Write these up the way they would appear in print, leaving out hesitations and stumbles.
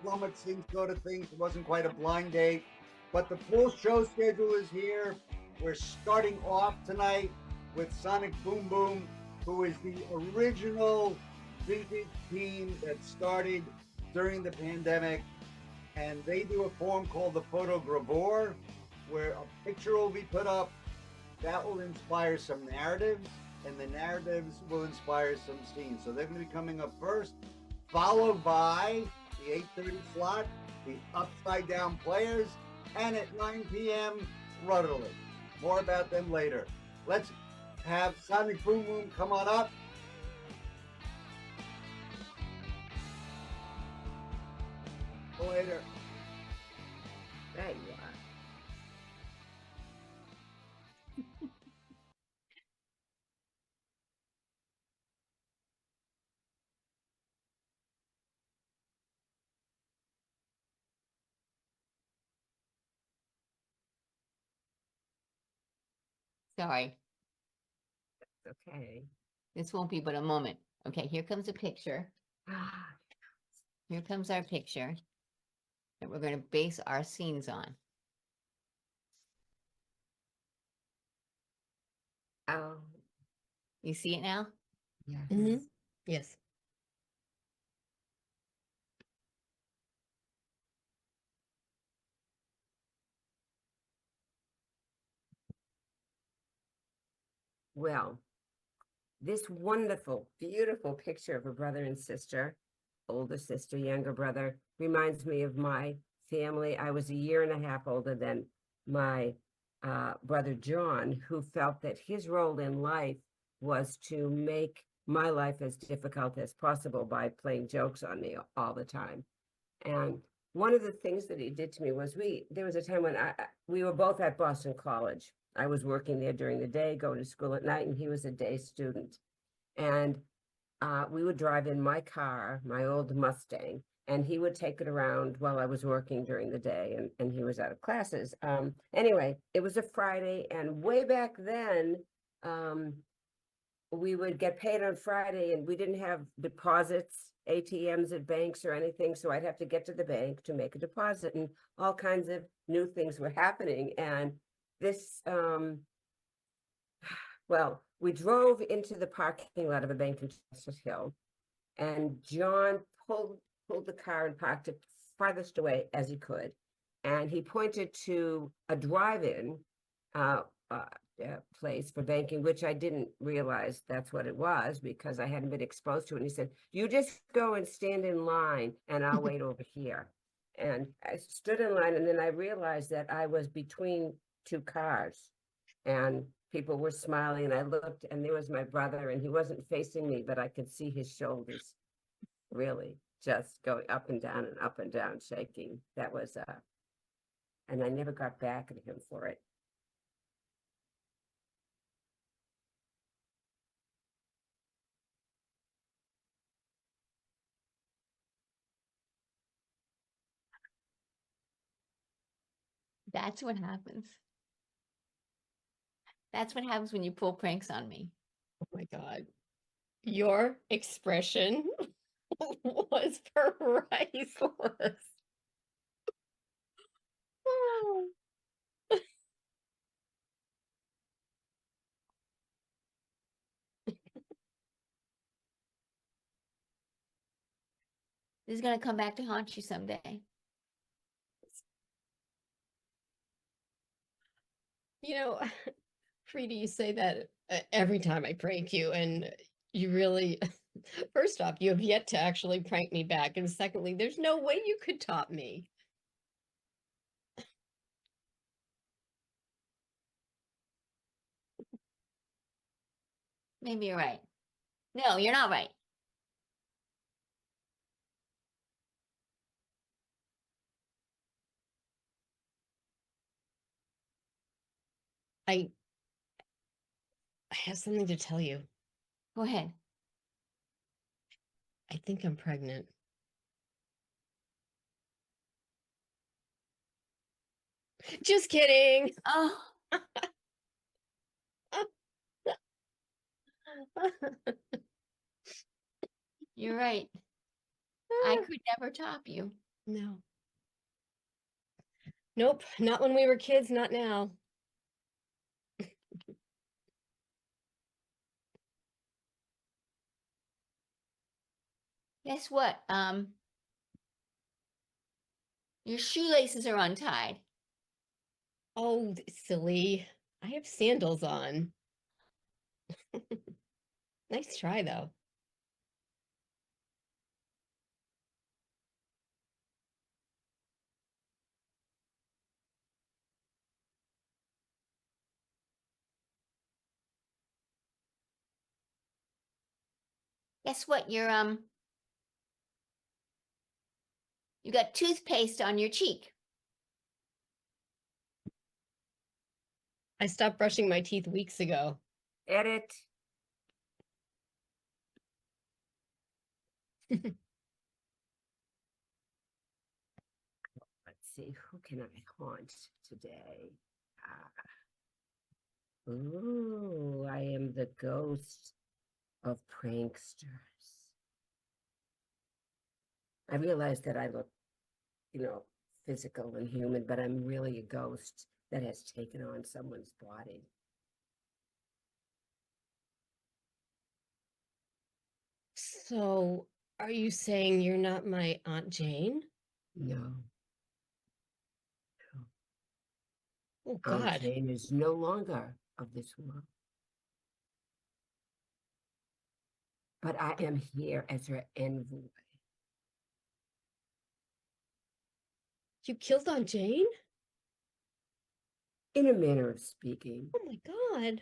flummoxing sort of things. It wasn't quite a blind date, but the full show schedule is here. We're starting off tonight with Sonic Boom Boom, who is the original vintage team that started during the pandemic, and they do a form called the photogravure, where a picture will be put up that will inspire some narratives, and the narratives will inspire some scenes. So they're going to be coming up first, followed by the 8:30 slot, the Upside Down Players, and at 9 p.m. Rudderly. More about them later. Let's have Sonic Boom Boom come on up. Later. There you are. Sorry, Okay. this won't be but a moment. Okay, here comes a picture. Ah, Here comes our picture that we're going to base our scenes on. oh, You see it now? yes. Mhm. Yes. Well, this wonderful, beautiful picture of a brother and sister, older sister, younger brother, reminds me of my family. I was a year and a half older than my brother John, who felt that his role in life was to make my life as difficult as possible by playing jokes on me all the time. And one of the things that he did to me was there was a time when we were both at Boston College. I was working there during the day, going to school at night, and he was a day student. And we would drive in my car, my old Mustang, and he would take it around while I was working during the day, and he was out of classes. Anyway, it was a Friday, and way back then, um, we would get paid on Friday, and we didn't have deposits, ATMs at banks or anything. So I'd have to get to the bank to make a deposit, and all kinds of new things were happening. And this, well, we drove into the parking lot of a bank in Chestnut Hill, and John pulled the car and parked it farthest away as he could. And he pointed to a drive-in uh, uh, place for banking, which I didn't realize that's what it was because I hadn't been exposed to it. And he said, "You just go and stand in line and I'll wait over here." And I stood in line, and then I realized that I was between two cars, and people were smiling, and I looked, and there was my brother, and he wasn't facing me, but I could see his shoulders really just going up and down, shaking. That was and I never got back at him for it. That's what happens. That's what happens when you pull pranks on me. Oh my God. Your expression was priceless. Oh. This is going to come back to haunt you someday. You know, Frida, you say that every time I prank you, and you really, first off, you have yet to actually prank me back. And secondly, there's no way you could top me. Maybe you're right. No, you're not right. I have something to tell you. Go ahead. I think I'm pregnant. Just kidding. Oh, you're right. I could never top you. No. Nope, not when we were kids, not now. Guess what? Your shoelaces are untied. Oh, silly. I have sandals on. Nice try, though. Guess what? You got toothpaste on your cheek. I stopped brushing my teeth weeks ago. Edit. Let's see, who can I haunt today? Ooh, I am the ghost of pranksters. I realize that I look, physical and human, but I'm really a ghost that has taken on someone's body. So, are you saying you're not my Aunt Jane? No, Oh, Aunt God. Jane is no longer of this world. But I am here as her envoy. You killed Aunt Jane? In a manner of speaking. Oh, my God.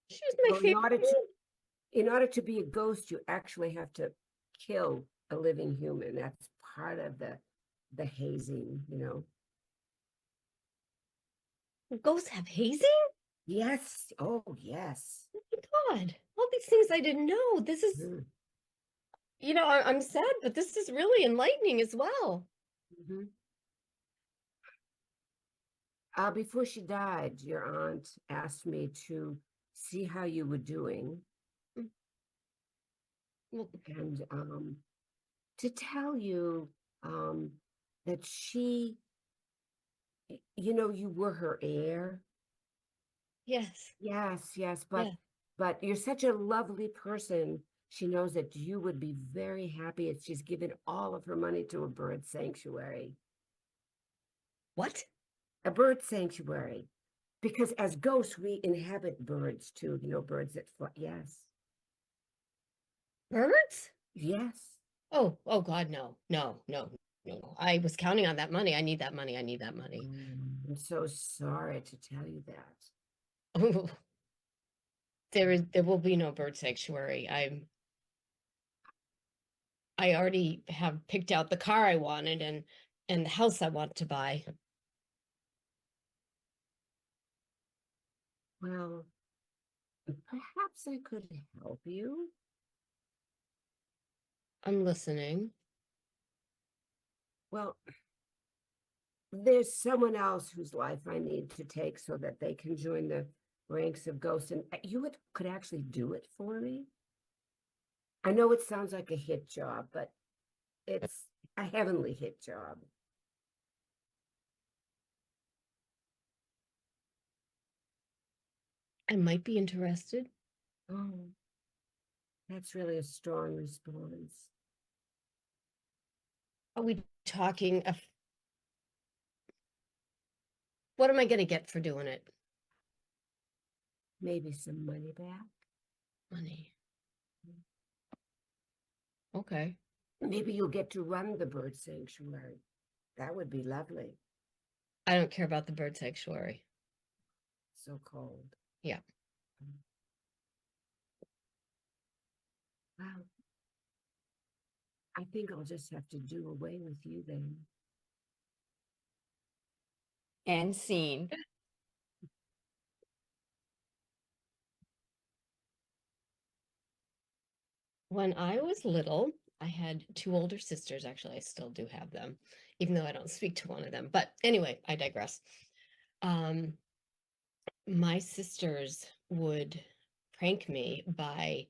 She was my Well, favorite. in order to be a ghost, you actually have to kill a living human. That's part of the hazing, Ghosts have hazing? Yes. Oh, yes. Oh, my God. All these things I didn't know. This is, Mhm. I'm sad, but this is really enlightening as well. Mhm. Before she died, your aunt asked me to see how you were doing Well, and to tell you that you were her heir. yes. Yes, yes, Yeah. but you're such a lovely person. She knows that you would be very happy if she's given all of her money to a bird sanctuary. What? A bird sanctuary. Because as ghosts, we inhabit birds too, birds that fly. Yes. Birds? Yes. Oh God, no, no, no, no. I was counting on that money. I need that money. I need that money. I'm so sorry to tell you that. Oh, there will be no bird sanctuary. I already have picked out the car I wanted and the house I want to buy. Well, perhaps I could help you. I'm listening. Well, there's someone else whose life I need to take so that they can join the ranks of ghosts. And could actually do it for me. I know it sounds like a hit job, but it's a heavenly hit job. I might be interested. Oh, that's really a strong response. Are we talking what am I going to get for doing it? Maybe some money back. Money. Okay. Maybe you'll get to run the bird sanctuary. That would be lovely. I don't care about the bird sanctuary. So cold. Yeah. Wow. I think I'll just have to do away with you then. And scene. When I was little, I had two older sisters. Actually, I still do have them, even though I don't speak to one of them. But anyway, I digress. My sisters would prank me by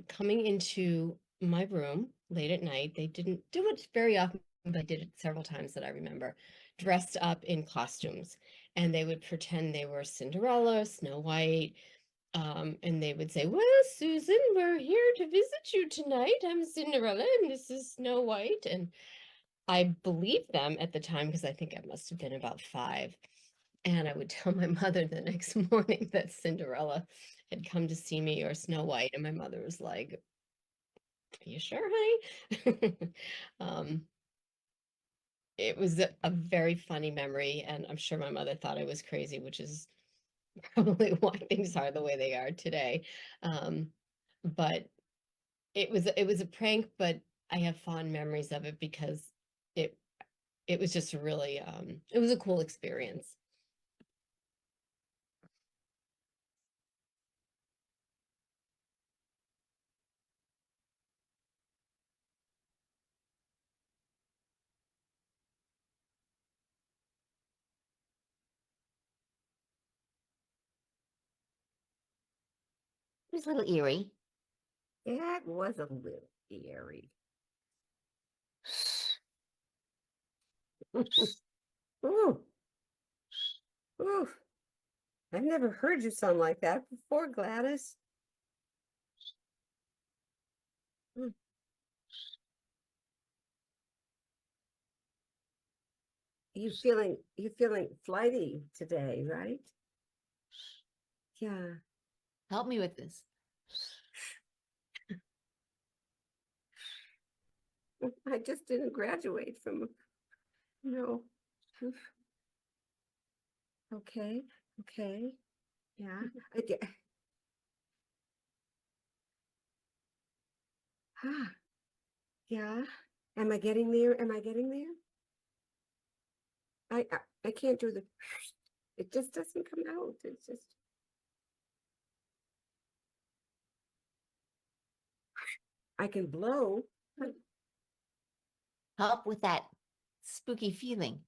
coming into my room late at night. They didn't do it very often, but did it several times that I remember, dressed up in costumes. And they would pretend they were Cinderella, Snow White, and they would say, "Well, Susan, we're here to visit you tonight. I'm Cinderella and this is Snow White." And I believed them at the time because I think I must have been about 5. And I would tell my mother the next morning that Cinderella had come to see me or Snow White. And my mother was like, "Are you sure, honey?" um, it was a very funny memory. And I'm sure my mother thought I was crazy, which is probably why things are the way they are today. But it was a prank, but I have fond memories of it because it it was just really it was a cool experience. It was a little eerie. That was a little eerie. Ooh, ooh. I've never heard you sound like that before, Gladys. Mm. You feeling flighty today, right? Yeah. Help me with this. I just didn't graduate from, no. Okay, okay. Yeah. I get. Ah, yeah. Am I getting there? Am I getting there? I can't do the. It just doesn't come out. It's just. I can blow. Help with that spooky feeling.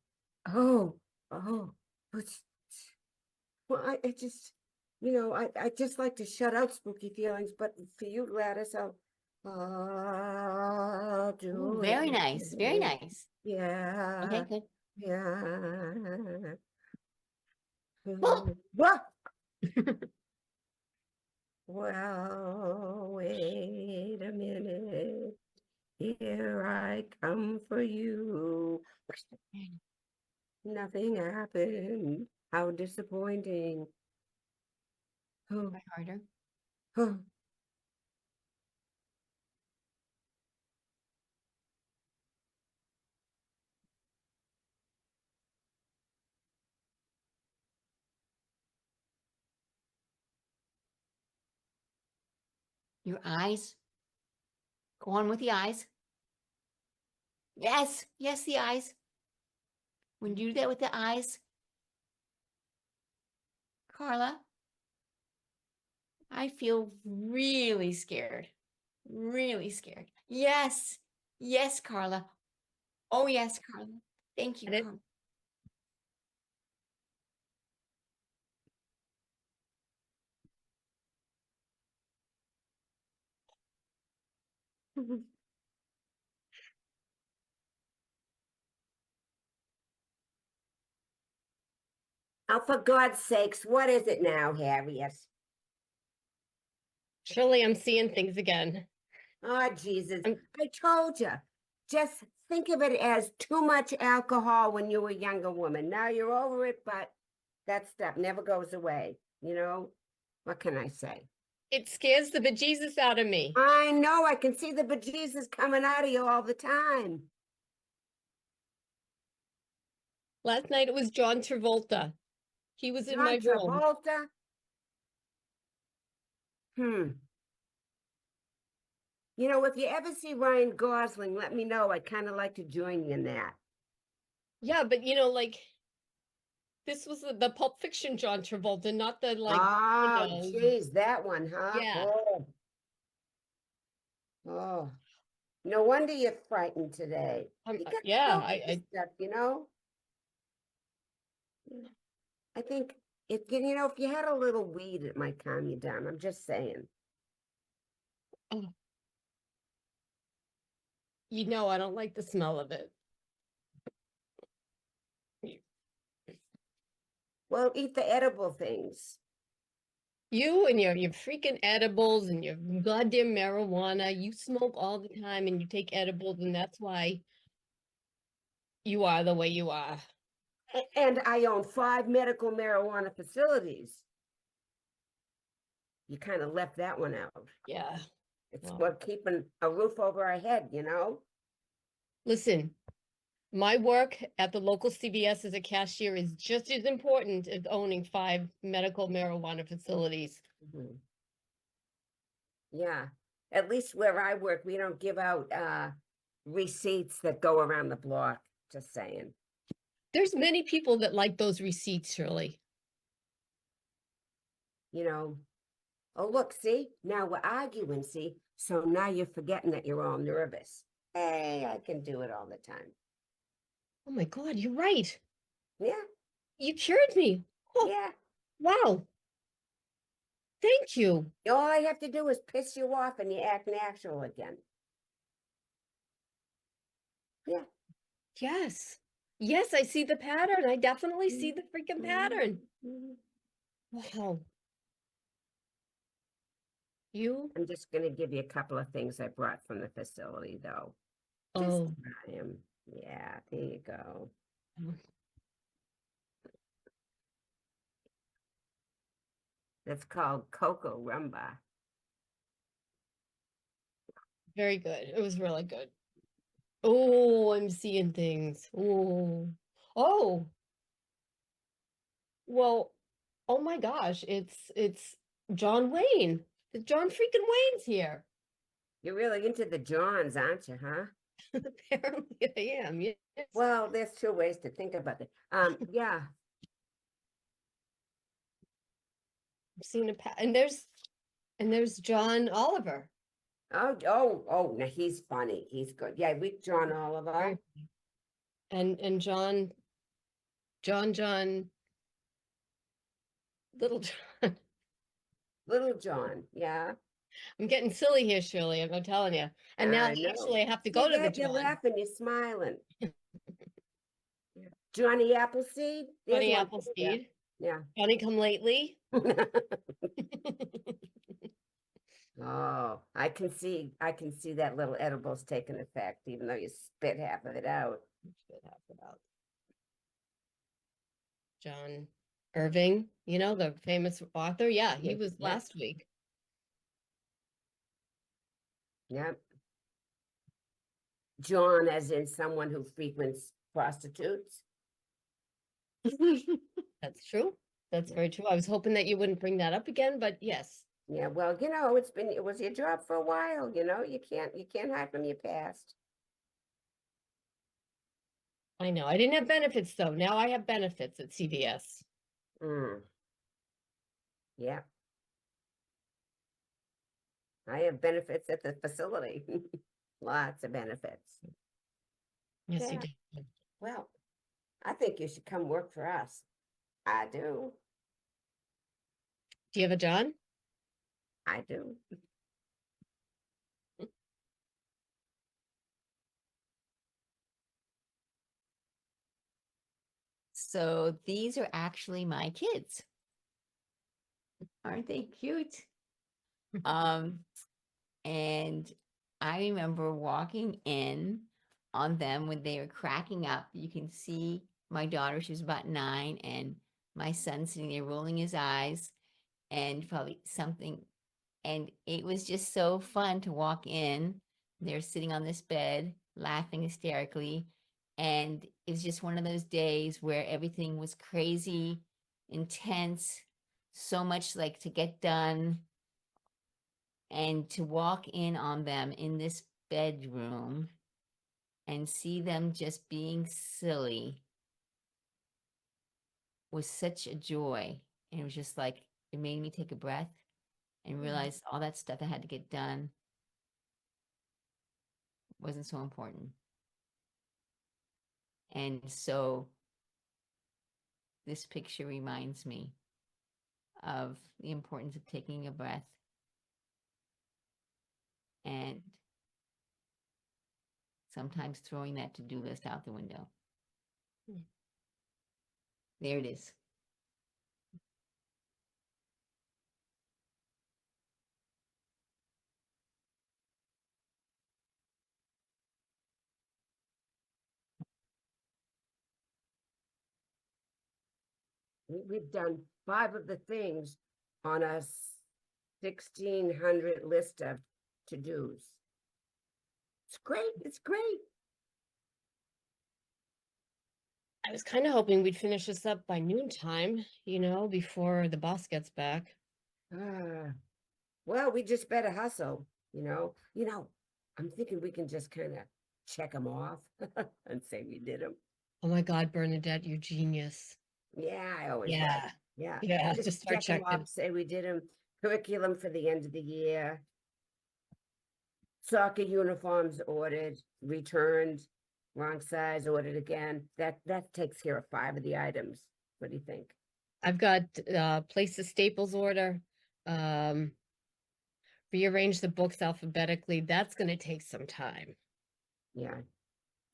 Oh, oh, but well, I just, I just like to shut out spooky feelings, but for you, Gladys, I'll Ooh, do very nice. Very it. nice. Okay, Yeah, good. yeah. Oh, What? Well, wait a minute. Here I come for you. Nothing happened. How disappointing. Oh, try harder. oh. Your eyes. Go on with the eyes. Yes, yes, the eyes. When you do that with the eyes, Carla, I feel really scared. Really scared. Yes, yes, Carla. Oh, yes, Carla. Thank you, Got it? Carla. Oh, for God's sakes, what is it now, Harriet? Surely I'm seeing things again. Oh, Jesus. I'm I told you. Just think of it as too much alcohol when you were a younger woman. Now you're over it, but that stuff never goes away. What can I say? It scares the bejesus out of me. I know I can see the bejesus coming out of you all the time. Last night it was John Travolta. He was in John my room. Travolta. Hmm. If you ever see Ryan Gosling, let me know. I'd kind of like to join you in that. Yeah, but like this was the Pulp Fiction John Travolta, not the Oh, know, geez, that one, huh? yeah. Oh, oh. No wonder you're frightened today. You got to Yeah, go with this stuff. I think if you had a little weed, it might calm you down. I'm just saying. oh, You know, I don't like the smell of it. Well, eat the edible things. You and your freaking edibles and your goddamn marijuana, you smoke all the time and you take edibles, and that's why you are the way you are. And I own 5 medical marijuana facilities. You kind of left that one out. Yeah. It's Well, what keeping a roof over our head, you know? listen, my work at the local CVS as a cashier is just as important as owning 5 medical marijuana facilities. Mhm. Yeah. At least where I work, we don't give out receipts that go around the block. Just saying. There's many people that like those receipts, Shirley. You know, oh, look, see, now we're arguing, see? So now you're forgetting that you're all nervous. Hey, I can do it all the time. Oh my God, you're right. Yeah, You cured me. Oh, yeah. wow. Thank you. All I have to do is piss you off and you act natural again. Yeah. Yes. Yes, I see the pattern. I definitely see the freaking pattern. Mhm. Wow. You? I'm just going to give you a couple of things I brought from the facility, though. Just Oh, try 'em. Yeah, there you go. That's called Cocoa Rumba. very good. It was really good. Oh, I'm seeing things. Oh. Oh, well, oh my gosh, it's John Wayne. The John freaking Wayne's here. You're really into the Johns, aren't you, huh? Apparently I am. Yes. Well, there's 2 ways to think about it. Yeah. I've seen a and there's John Oliver. Oh, no, he's funny. He's good. Yeah, we John Oliver. Very and John Little John. Little John, yeah. I'm getting silly here, Shirley. I'm telling you. And now I know. actually I have to See go to the that? You're John. laughing, you're smiling. Johnny Appleseed. There's Johnny one for you. Appleseed. Yeah. Johnny come lately. Oh, I can see that little edible's taking effect, even though you spit half of it out. Should have it out. John Irving, you know, the famous author. Yeah, he was Yeah. last week. Yep. John, as in someone who frequents prostitutes. That's true. That's very true. I was hoping that you wouldn't bring that up again, but yes. Yeah, well, you know, it was your job for a while, you know, you can't hide from your past. I know. I didn't have benefits though. Now I have benefits at CVS. Mm. Yeah. I have benefits at the facility. Lots of benefits. Yes, you Yeah. did. Well, I think you should come work for us. I do. Do you have a John? I do. So these are actually my kids. Aren't they cute? Um, and I remember walking in on them when they were cracking up. You can see my daughter, she was about 9, and my son sitting there rolling his eyes and probably something. And it was just so fun to walk in. They're sitting on this bed, laughing hysterically. And it was just one of those days where everything was crazy, intense, so much like to get done. And to walk in on them in this bedroom and see them just being silly was such a joy. And it was just like, it made me take a breath and realize all that stuff that had to get done wasn't so important. And so this picture reminds me of the importance of taking a breath and sometimes throwing that to-do list out the window. Hmm. There it is. We've done 5 of the things on a 1,600 list of to-dos. It's great, it's great. I was kind of hoping we'd finish this up by noontime, before the boss gets back. Ah, well, we just better hustle, I'm thinking we can just kind of check them off and say we did them. Oh my God, Bernadette, you genius. Yeah, I always was. Yeah. Yeah. Yeah, Just just start check them checking. off, say we did them. Curriculum for the end of the year. Soccer uniforms ordered, returned, wrong size, ordered again. That takes care of 5 of the items. What do you think? I've got place the staples order, rearrange the books alphabetically. That's going to take some time. Yeah.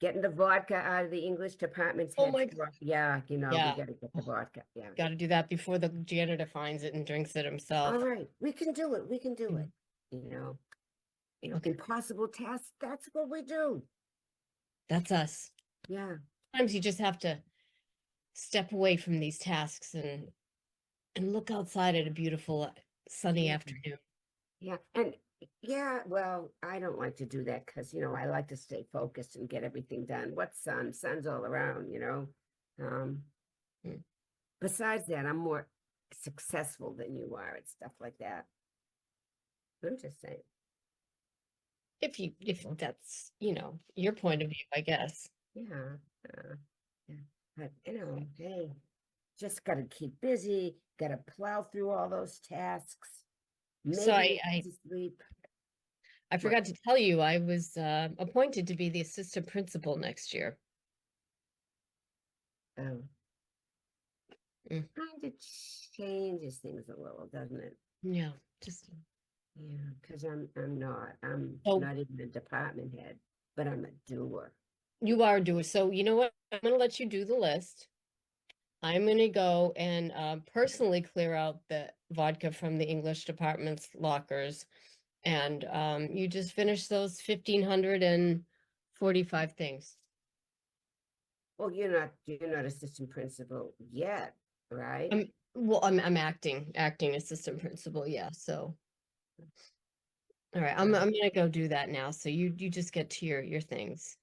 Getting the vodka out of the English department's Oh head. my drawer. Yeah, we Yeah. gotta get the vodka. Yeah. Got to do that before the janitor finds it and drinks it himself. All right, we can do it. We can do Mhm. it. Okay. Impossible tasks. That's what we do. That's us. Yeah. Sometimes you just have to step away from these tasks and look outside at a beautiful sunny Yeah. afternoon. Yeah. And yeah, well, I don't like to do that because, I like to stay focused and get everything done. What sun? Sun's all around, Um, Mm. Besides that, I'm more successful than you are at stuff like that. I'm just saying. If that's, your point of view, I guess. Yeah. Yeah. But, hey, just got to keep busy, got to plow through all those tasks. So Maybe to sleep. I forgot to tell you, I was appointed to be the assistant principal next year. Oh. Mm. Kind of changes things a little, doesn't it? Yeah, just Yeah, because I'm not. I'm Oh. not even a department head, but I'm a doer. you are doing. So you know what? I'm going to let you do the list. I'm going to go and personally clear out the vodka from the English department's lockers. And you just finish those 1,545 things. Well, you're not assistant principal yet, right? I'm acting assistant principal. Yeah. So, all right, I'm gonna go do that now. So you just get to your things.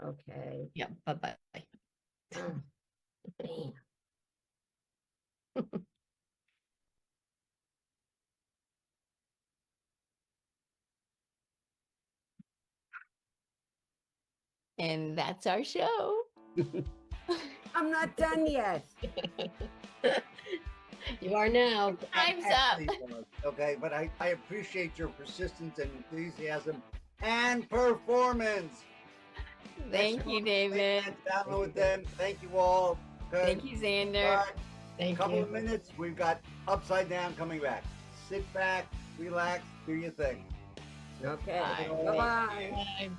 Okay. Yeah. Bye. Oh, man. And that's our show. I'm not done yet. You are now. Time's up. Actually, okay, but I appreciate your persistence and enthusiasm and performance. Thank you, David. Download them. Thank you all. Okay. Thank you, Xander. Bye. Thank Couple you. of minutes. We've got Upside Down coming back. Sit back, relax, do your thing. Okay. Bye. Bye-bye. Bye.